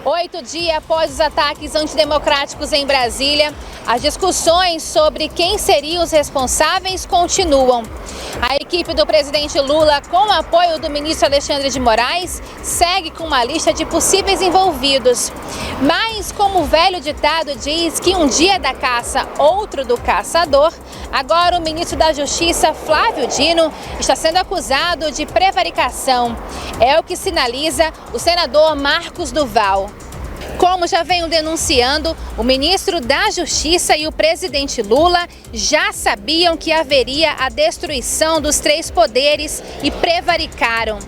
8 dias após os ataques antidemocráticos em Brasília, as discussões sobre quem seriam os responsáveis continuam. A equipe do presidente Lula, com o apoio do ministro Alexandre de Moraes, segue com uma lista de possíveis envolvidos. Mas, como o velho ditado diz que um dia é da caça, outro do caçador, agora o ministro da Justiça, Flávio Dino, está sendo acusado de prevaricação. É o que sinaliza o senador Marcos Duval. Como já venham denunciando, o ministro da Justiça e o presidente Lula já sabiam que haveria a destruição dos três poderes e prevaricaram.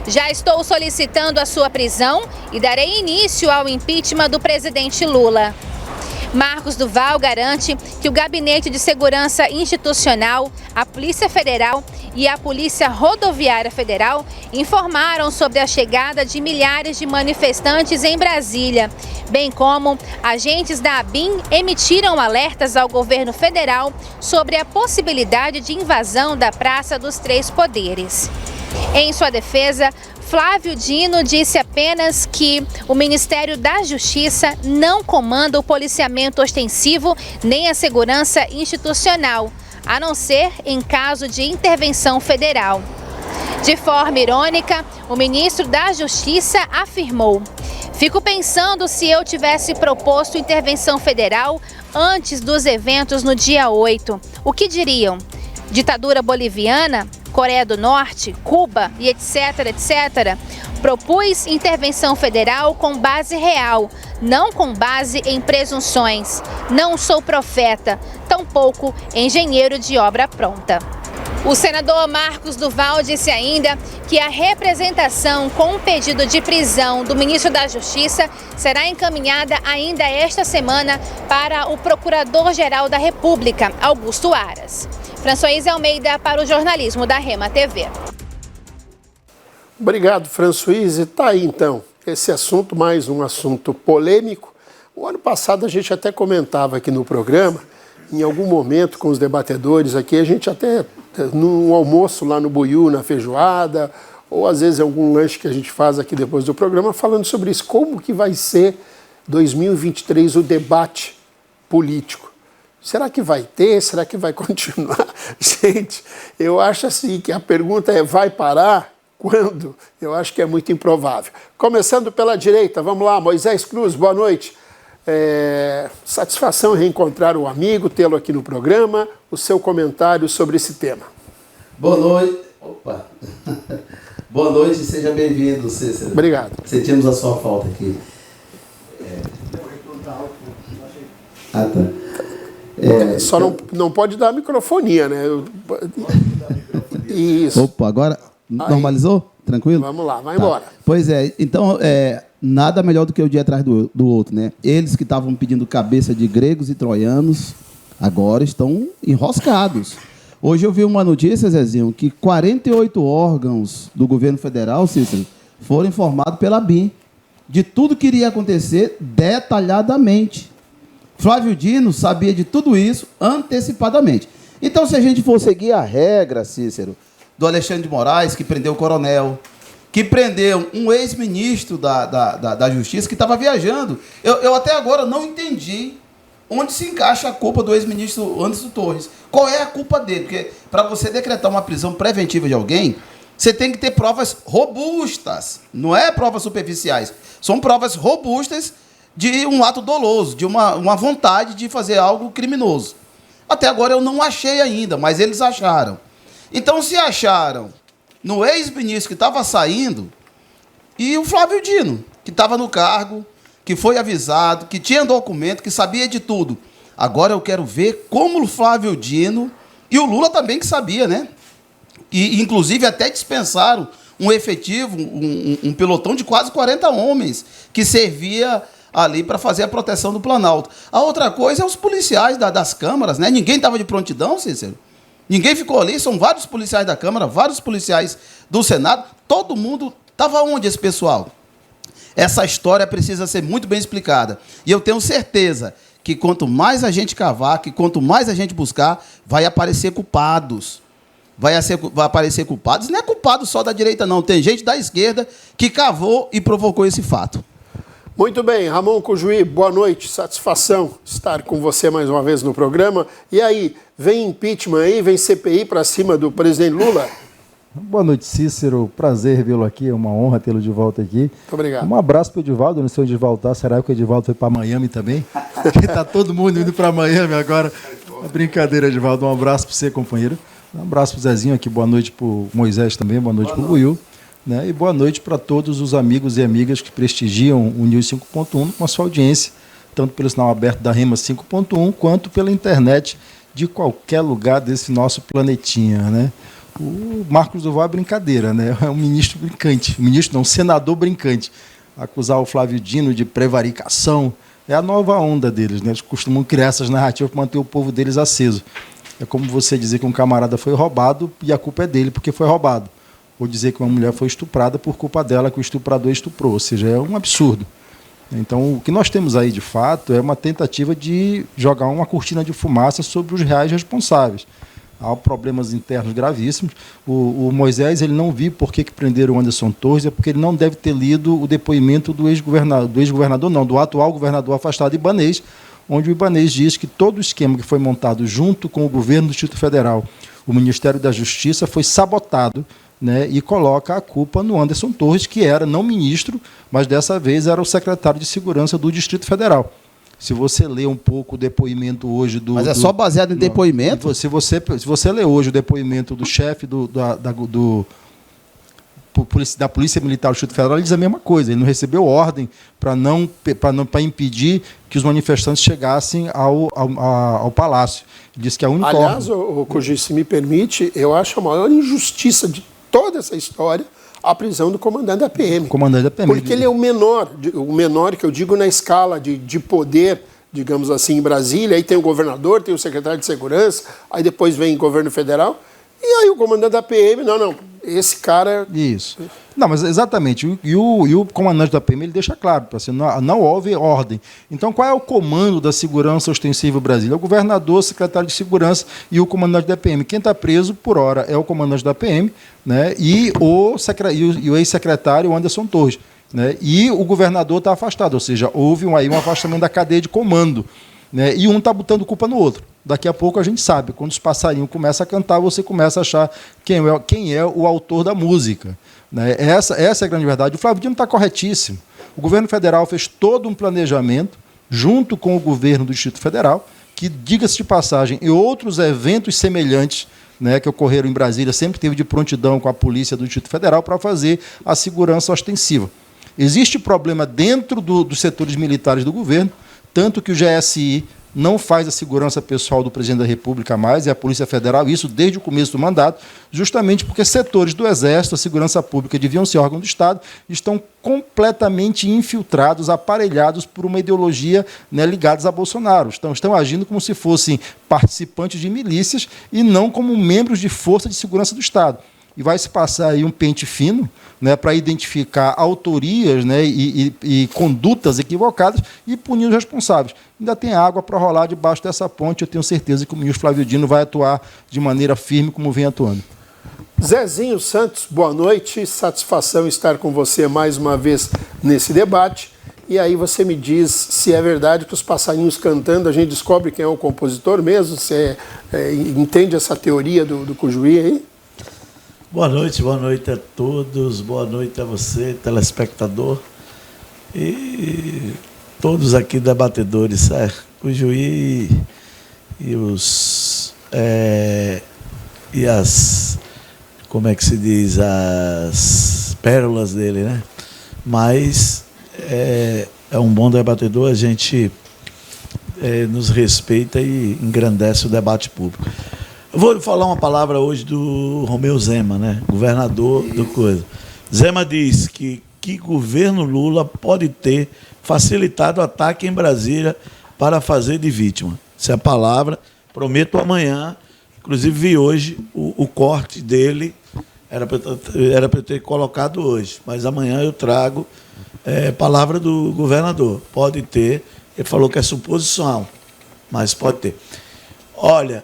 Já estou solicitando a sua prisão e darei início ao impeachment do presidente Lula. Marcos Duval garante que o Gabinete de Segurança Institucional, a Polícia Federal e a Polícia Rodoviária Federal informaram sobre a chegada de milhares de manifestantes em Brasília, bem como agentes da ABIN emitiram alertas ao governo federal sobre a possibilidade de invasão da Praça dos Três Poderes. Em sua defesa, Flávio Dino disse apenas que o Ministério da Justiça não comanda o policiamento ostensivo nem a segurança institucional, a não ser em caso de intervenção federal. De forma irônica, o ministro da Justiça afirmou: "Fico pensando se eu tivesse proposto intervenção federal antes dos eventos no dia 8. O que diriam? Ditadura boliviana? Coreia do Norte, Cuba e etc, etc. Propus intervenção federal com base real, não com base em presunções. Não sou profeta, tampouco engenheiro de obra pronta." O senador Marcos Duval disse ainda que a representação com o pedido de prisão do ministro da Justiça será encaminhada ainda esta semana para o Procurador-Geral da República, Augusto Aras. Françoise Almeida para o jornalismo da Rema TV. Obrigado, Françoise. Está aí, então, esse assunto, mais um assunto polêmico. O ano passado a gente até comentava aqui no programa, em algum momento com os debatedores aqui, a gente até, num almoço lá no Buiú, na feijoada, ou às vezes algum lanche que a gente faz aqui depois do programa, falando sobre isso, como que vai ser 2023 o debate político. Será que vai ter? Será que vai continuar? Gente, eu acho assim que a pergunta é: vai parar? Quando? Eu acho que é muito improvável. Começando pela direita, vamos lá, Moisés Cruz, boa noite. Satisfação em reencontrar o amigo, tê-lo aqui no programa, o seu comentário sobre esse tema. Boa noite. Opa! Boa noite e seja bem-vindo, Cícero. Obrigado. Sentimos a sua falta aqui. Ah, tá. Só não pode dar microfonia, né? Isso. Opa, agora normalizou? Tranquilo? Vamos lá, vai embora. Pois é, então, nada melhor do que o dia atrás do outro, né? Eles que estavam pedindo cabeça de gregos e troianos, agora estão enroscados. Hoje eu vi uma notícia, Zezinho, que 48 órgãos do governo federal, Cícero, foram informados pela BIM de tudo que iria acontecer detalhadamente. Flávio Dino sabia de tudo isso antecipadamente. Então, se a gente for seguir a regra, Cícero, do Alexandre de Moraes, que prendeu o coronel, que prendeu um ex-ministro da Justiça que estava viajando, eu até agora não entendi onde se encaixa a culpa do ex-ministro Anderson Torres. Qual é a culpa dele? Porque para você decretar uma prisão preventiva de alguém, você tem que ter provas robustas, não é provas superficiais. São provas robustas de um ato doloso, de uma vontade de fazer algo criminoso. Até agora eu não achei ainda, mas eles acharam. Então, se acharam no ex-ministro que estava saindo e o Flávio Dino, que estava no cargo, que foi avisado, que tinha documento, que sabia de tudo. Agora eu quero ver como o Flávio Dino e o Lula também que sabia, né? E, inclusive, até dispensaram um efetivo, um pelotão de quase 40 homens que servia ali para fazer a proteção do Planalto. A outra coisa é os policiais das câmaras, né? Ninguém estava de prontidão, Cícero. Ninguém ficou ali, são vários policiais da Câmara, vários policiais do Senado. Todo mundo estava onde, esse pessoal? Essa história precisa ser muito bem explicada. E eu tenho certeza que quanto mais a gente cavar, que quanto mais a gente buscar, vai aparecer culpados. Vai aparecer culpados. Não é culpado só da direita, não. Tem gente da esquerda que cavou e provocou esse fato. Muito bem, Ramon Cujuí, boa noite, satisfação estar com você mais uma vez no programa. E aí, vem impeachment aí, vem CPI para cima do presidente Lula? Boa noite, Cícero, prazer revê-lo aqui, é uma honra tê-lo de volta aqui. Muito obrigado. Um abraço para o Edivaldo, não sei onde voltar, será que o Edivaldo foi para Miami também? Está todo mundo indo para Miami agora. Brincadeira, Edivaldo, um abraço para você, companheiro. Um abraço para o Zezinho aqui, boa noite para o Moisés também, boa noite para o Buiu. Né? E boa noite para todos os amigos e amigas que prestigiam o News 5.1 com a sua audiência, tanto pelo sinal aberto da Rema 5.1, quanto pela internet de qualquer lugar desse nosso planetinha. Né? O Marcos Duval é brincadeira, né? É um ministro brincante, um senador brincante. Acusar o Flávio Dino de prevaricação é a nova onda deles. Né? Eles costumam criar essas narrativas para manter o povo deles aceso. É como você dizer que um camarada foi roubado e a culpa é dele porque foi roubado. Ou dizer que uma mulher foi estuprada por culpa dela, que o estuprador estuprou. Ou seja, é um absurdo. Então, o que nós temos aí, de fato, é uma tentativa de jogar uma cortina de fumaça sobre os reais responsáveis. Há problemas internos gravíssimos. O Moisés ele não viu por que prenderam o Anderson Torres, é porque ele não deve ter lido o depoimento do do atual governador afastado Ibanez, onde o Ibanez diz que todo o esquema que foi montado junto com o governo do Distrito Federal, o Ministério da Justiça, foi sabotado, né, e coloca a culpa no Anderson Torres, que era não ministro, mas dessa vez era o secretário de Segurança do Distrito Federal. Se você ler um pouco o depoimento hoje do... Mas é só baseado em depoimento? Se você ler hoje o depoimento do chefe da Polícia Militar do Distrito Federal, ele diz a mesma coisa. Ele não recebeu ordem para impedir que os manifestantes chegassem ao palácio. Ele disse que a única Aliás, o Cujuí, se me permite, eu acho a maior injustiça de toda essa história a prisão do comandante da PM. Comandante da PM. Porque ele é o menor que eu digo na escala de poder, digamos assim, em Brasília. Aí tem o governador, tem o secretário de Segurança, aí depois vem o governo federal. E aí o comandante da PM, não, esse cara... Isso. Não, mas exatamente. E o comandante da PM ele deixa claro, assim, não houve ordem. Então, qual é o comando da segurança ostensiva Brasília? É o governador, o secretário de segurança e o comandante da PM. Quem está preso, por hora, é o comandante da PM, né, e o ex-secretário Anderson Torres. Né, e o governador está afastado, ou seja, houve um afastamento da cadeia de comando. Né, e um está botando culpa no outro. Daqui a pouco a gente sabe, quando os passarinhos começam a cantar, você começa a achar quem é o autor da música. Né? Essa é a grande verdade. O Flávio Dino está corretíssimo. O governo federal fez todo um planejamento, junto com o governo do Distrito Federal, que, diga-se de passagem, e outros eventos semelhantes, né, que ocorreram em Brasília, sempre teve de prontidão com a polícia do Distrito Federal para fazer a segurança ostensiva. Existe problema dentro dos setores militares do governo, tanto que o GSI não faz a segurança pessoal do presidente da República mais, é a Polícia Federal, isso desde o começo do mandato, justamente porque setores do Exército, a segurança pública deviam ser órgão do Estado, estão completamente infiltrados, aparelhados por uma ideologia, né, ligados a Bolsonaro. Estão agindo como se fossem participantes de milícias e não como membros de força de segurança do Estado. E vai se passar aí um pente fino, né, para identificar autorias, né, e condutas equivocadas e punir os responsáveis. Ainda tem água para rolar debaixo dessa ponte. Eu tenho certeza que o ministro Flávio Dino vai atuar de maneira firme como vem atuando. Zezinho Santos, boa noite. Satisfação estar com você mais uma vez nesse debate. E aí você me diz se é verdade que os passarinhos cantando, a gente descobre quem é o compositor mesmo? Você entende essa teoria do Cujuí aí? Boa noite a todos, boa noite a você, telespectador, e todos aqui debatedores, Cujuí e as, como é que se diz, as pérolas dele, né? Mas é um bom debatedor, a gente nos respeita e engrandece o debate público. Eu vou falar uma palavra hoje do Romeu Zema, né? Governador do coisa. Zema diz que governo Lula pode ter facilitado o ataque em Brasília para fazer de vítima. Essa é a palavra. Prometo amanhã, inclusive vi hoje o corte dele, era para eu ter colocado hoje, mas amanhã eu trago palavra do governador. Pode ter, ele falou que é suposição, mas pode ter. Olha,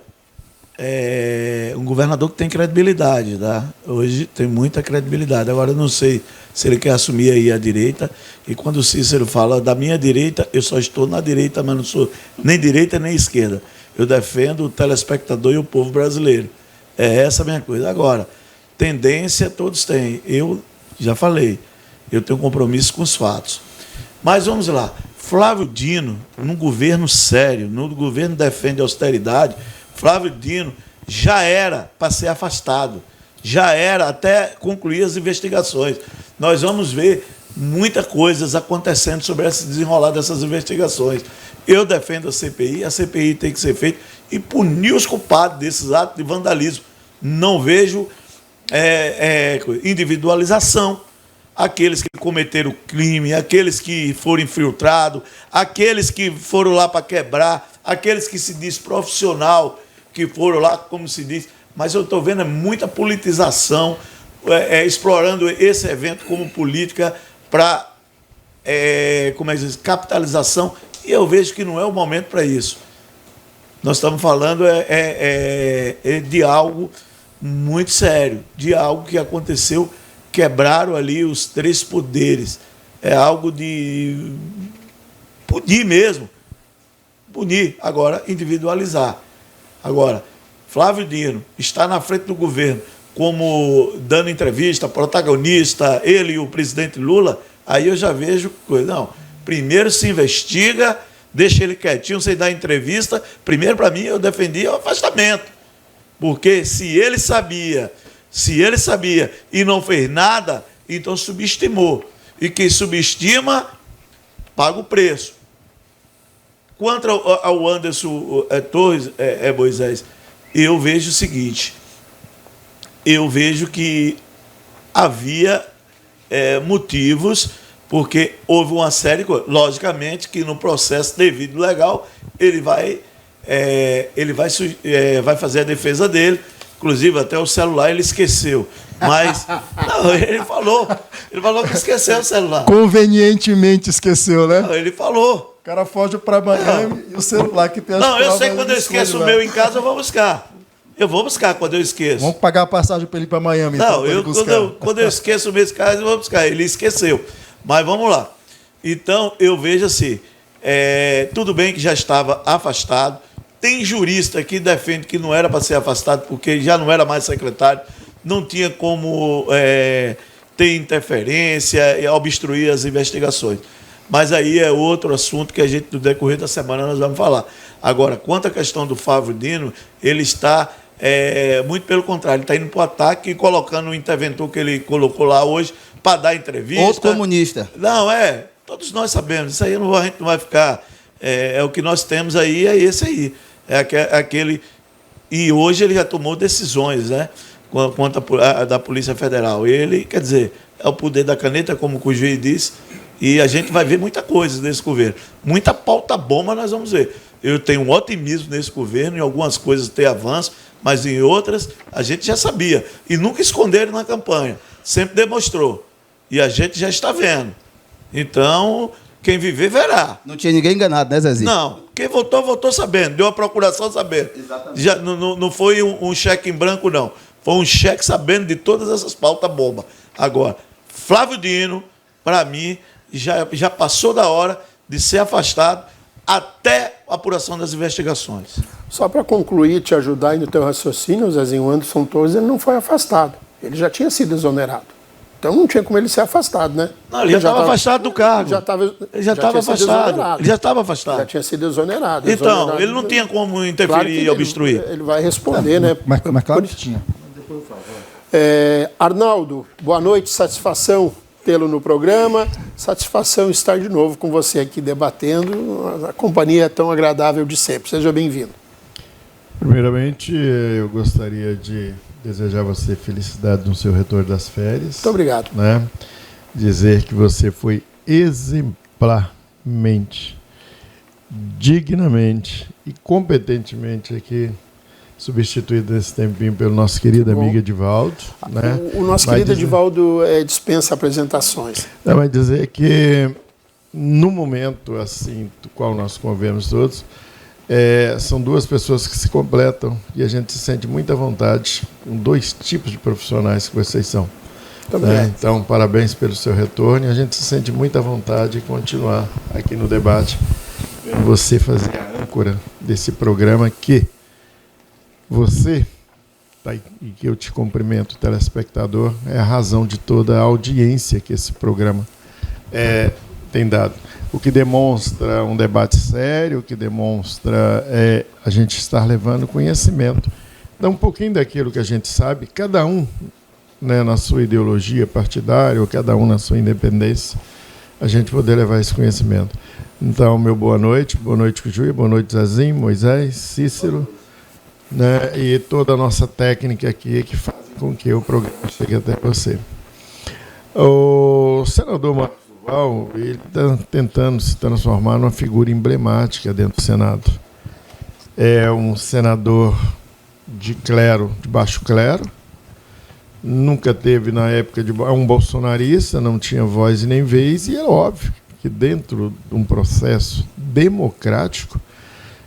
um governador que tem credibilidade, tá? Hoje tem muita credibilidade. Agora, eu não sei se ele quer assumir aí a direita. E quando o Cícero fala da minha direita, eu só estou na direita, mas não sou nem direita nem esquerda. Eu defendo o telespectador e o povo brasileiro. É essa a minha coisa. Agora, tendência todos têm. Eu já falei, eu tenho compromisso com os fatos. Mas vamos lá. Flávio Dino, num governo sério, no governo defende a austeridade, Flávio Dino já era para ser afastado, já era até concluir as investigações. Nós vamos ver muitas coisas acontecendo sobre esse desenrolar dessas investigações. Eu defendo a CPI tem que ser feita e punir os culpados desses atos de vandalismo. Não vejo individualização. Aqueles que cometeram crime, aqueles que foram infiltrados, aqueles que foram lá para quebrar, aqueles que se diz profissional, que foram lá, como se diz. Mas eu estou vendo muita politização, explorando esse evento como política para capitalização, e eu vejo que não é o momento para isso. Nós estamos falando de algo muito sério, de algo que aconteceu. Quebraram ali os 3 poderes. É algo de punir mesmo. Punir. Agora, individualizar. Agora, Flávio Dino está na frente do governo como dando entrevista, protagonista, ele e o presidente Lula, aí eu já vejo coisa. Não, primeiro se investiga, deixa ele quietinho sem dar entrevista. Primeiro, para mim, eu defendi o afastamento. Porque se ele sabia e não fez nada, então subestimou. E quem subestima, paga o preço. Quanto ao Anderson Torres, Moisés, eu vejo o seguinte, eu vejo que havia motivos, porque houve uma série de coisas. Logicamente que no processo devido legal, ele vai fazer a defesa dele. Inclusive, até o celular ele esqueceu. Mas, não, ele falou que esqueceu o celular. Convenientemente esqueceu, né? Não, ele falou. O cara foge para Miami e o celular que tem as Não, eu provas, sei que quando eu esqueço o meu em casa, eu vou buscar. Eu vou buscar quando eu esqueço. Vamos pagar a passagem para ele ir para Miami. Não, então, quando eu esqueço o meu em casa, eu vou buscar. Ele esqueceu. Mas vamos lá. Então, eu vejo assim, tudo bem que já estava afastado. Tem jurista que defende que não era para ser afastado porque já não era mais secretário, não tinha como ter interferência e obstruir as investigações. Mas aí é outro assunto que a gente, no decorrer da semana, nós vamos falar. Agora, quanto à questão do Flávio Dino, ele está, muito pelo contrário, ele está indo para o ataque e colocando o interventor que ele colocou lá hoje para dar entrevista. Outro comunista. Não, todos nós sabemos, isso aí a gente não vai ficar... o que nós temos aí, é esse aí. Aquele. E hoje ele já tomou decisões, né? Quanto da Polícia Federal. Ele, quer dizer, é o poder da caneta, como o juiz disse, e a gente vai ver muita coisa nesse governo. Muita pauta-bomba nós vamos ver. Eu tenho um otimismo nesse governo, em algumas coisas tem avanço, mas em outras a gente já sabia. E nunca esconderam na campanha. Sempre demonstrou. E a gente já está vendo. Então... Quem viver, verá. Não tinha ninguém enganado, né, Zezinho? Não. Quem votou sabendo. Deu a procuração sabendo. Exatamente. Já, não foi um cheque em branco, não. Foi um cheque sabendo de todas essas pautas bombas. Agora, Flávio Dino, para mim, já passou da hora de ser afastado até a apuração das investigações. Só para concluir, te ajudar aí no teu raciocínio, Zezinho, o Anderson Torres, ele não foi afastado. Ele já tinha sido exonerado. Então não tinha como ele ser afastado, né? Não, ele já estava afastado do cargo. Ele já estava afastado. Ele já estava afastado. Já tinha sido exonerado. Então, ele não tinha como interferir e obstruir. Ele vai responder, né? Mas claro que tinha. Arnaldo, boa noite, satisfação tê-lo no programa. Satisfação estar de novo com você aqui debatendo. A companhia é tão agradável de sempre. Seja bem-vindo. Primeiramente, eu gostaria de desejar a você felicidade no seu retorno das férias. Muito obrigado. Né? Dizer que você foi exemplarmente, dignamente e competentemente aqui substituído nesse tempinho pelo nosso querido amigo Edivaldo. Né? O nosso querido Edivaldo dispensa apresentações. Vai dizer que, no momento assim, do qual nós convivemos todos, São duas pessoas que se completam e a gente se sente muita vontade com dois tipos de profissionais que vocês são. Então, parabéns pelo seu retorno e a gente se sente muita vontade de continuar aqui no debate. Você fazer a âncora desse programa que você, e que eu te cumprimento, telespectador, é a razão de toda a audiência que esse programa tem dado. O que demonstra um debate sério, o que demonstra a gente estar levando conhecimento. Dá um pouquinho daquilo que a gente sabe, cada um, né, na sua ideologia partidária, ou cada um na sua independência, a gente poder levar esse conhecimento. Então, meu boa noite Juí, boa noite Zezinho, Moisés, Cícero, né, e toda a nossa técnica aqui que faz com que o programa chegue até você. O senador Marcos Duval, ele está tentando se transformar numa figura emblemática dentro do Senado. É um senador de clero, de baixo clero, nunca teve na época um bolsonarista, não tinha voz e nem vez, e é óbvio que dentro de um processo democrático,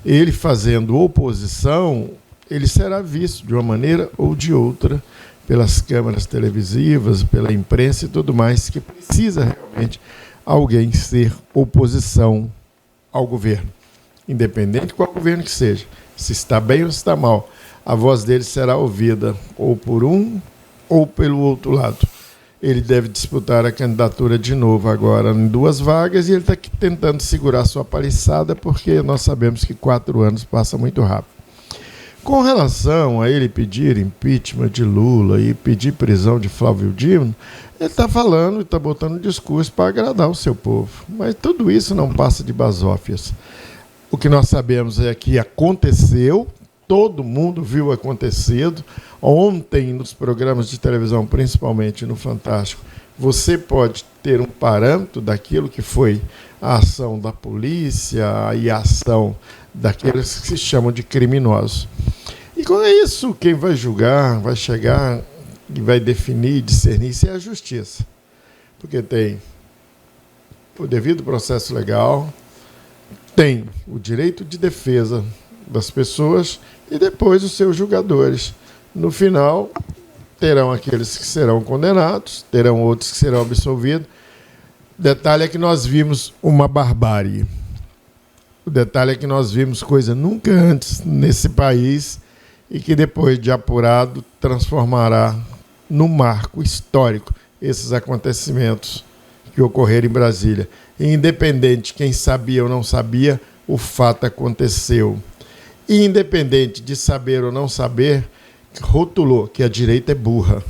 ele fazendo oposição, ele será visto de uma maneira ou de outra pelas câmaras televisivas, pela imprensa e tudo mais, que precisa realmente alguém ser oposição ao governo, independente de qual governo que seja, se está bem ou se está mal, a voz dele será ouvida ou por um ou pelo outro lado. Ele deve disputar a candidatura de novo agora em 2 vagas e ele está tentando segurar sua paliçada porque nós sabemos que 4 anos passa muito rápido. Com relação a ele pedir impeachment de Lula e pedir prisão de Flávio Dino, ele está falando e está botando um discurso para agradar o seu povo. Mas tudo isso não passa de basófias. O que nós sabemos é que aconteceu, todo mundo viu acontecido. Ontem, nos programas de televisão, principalmente no Fantástico, você pode ter um parâmetro daquilo que foi a ação da polícia e a ação daqueles que se chamam de criminosos. E com isso, quem vai julgar, vai chegar e vai definir, discernir, isso é a justiça. Porque tem o devido processo legal, tem o direito de defesa das pessoas e depois os seus julgadores. No final, terão aqueles que serão condenados, terão outros que serão absolvidos. O detalhe é que nós vimos uma barbárie. O detalhe é que nós vimos coisa nunca antes nesse país e que depois de apurado transformará num marco histórico esses acontecimentos que ocorreram em Brasília. E independente de quem sabia ou não sabia, o fato aconteceu. E independente de saber ou não saber, rotulou que a direita é burra.